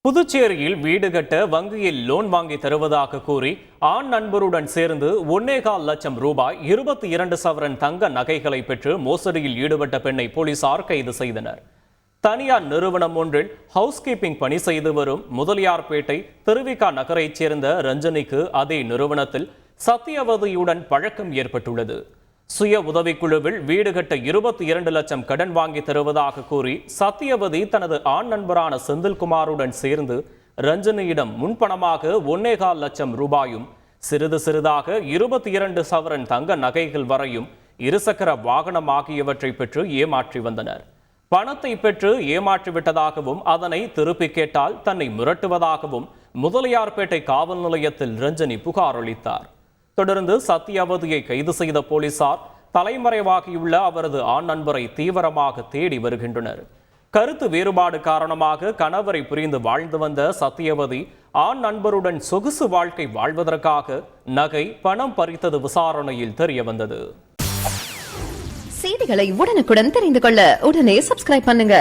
புதுச்சேரியில் வீடு கட்ட வங்கியில் லோன் வாங்கி தருவதாக கூறி ஆண் நண்பருடன் சேர்ந்து 1.25 லட்சம் ரூபாய் 22 சவரன் தங்க நகைகளை பெற்று மோசடியில் ஈடுபட்ட பெண்ணை போலீசார் கைது செய்தனர். தனியார் நிறுவனம் ஒன்றில் ஹவுஸ் கீப்பிங் பணி செய்து வரும் முதலியார்பேட்டை திருவிகா நகரைச் சேர்ந்த ரஞ்சனிக்கு அதே நிறுவனத்தில் சத்தியவதியுடன் பழக்கம் ஏற்பட்டுள்ளது. சுய உதவிக்குழுவில் வீடு கட்ட 22 லட்சம் கடன் வாங்கி தருவதாக கூறி சத்தியவதி தனது ஆண் நண்பரான செந்தில்குமாருடன் சேர்ந்து ரஞ்சனியிடம் முன்பணமாக 1.25 லட்சம் ரூபாயும் சிறிது சிறிதாக 22 சவரன் தங்க நகைகள் வரையும் இருசக்கர வாகனம் ஆகியவற்றை பெற்று ஏமாற்றி வந்தனர். பணத்தை பெற்று ஏமாற்றிவிட்டதாகவும் அதனை திருப்பி கேட்டால் தன்னை மிரட்டுவதாகவும் முதலியார்பேட்டை காவல் நிலையத்தில் ரஞ்சனி புகார் அளித்தார். தொடர்ந்து சத்தியவதியை கைது செய்த போலீசார் தலைமறைவாகியுள்ள அவரது ஆண் நண்பரை தீவிரமாக தேடி வருகின்றனர். கருத்து வேறுபாடு காரணமாக கணவரை பிரிந்து வாழ்ந்து வந்த சத்தியவதி ஆண் நண்பருடன் சொகுசு வாழ்க்கை வாழ்வதற்காக நகை பணம் பறித்தது விசாரணையில் தெரிய வந்தது. செய்திகளை உடனுக்குடன் தெரிந்து கொள்ள உடனே சப்ஸ்கிரைப் பண்ணுங்க.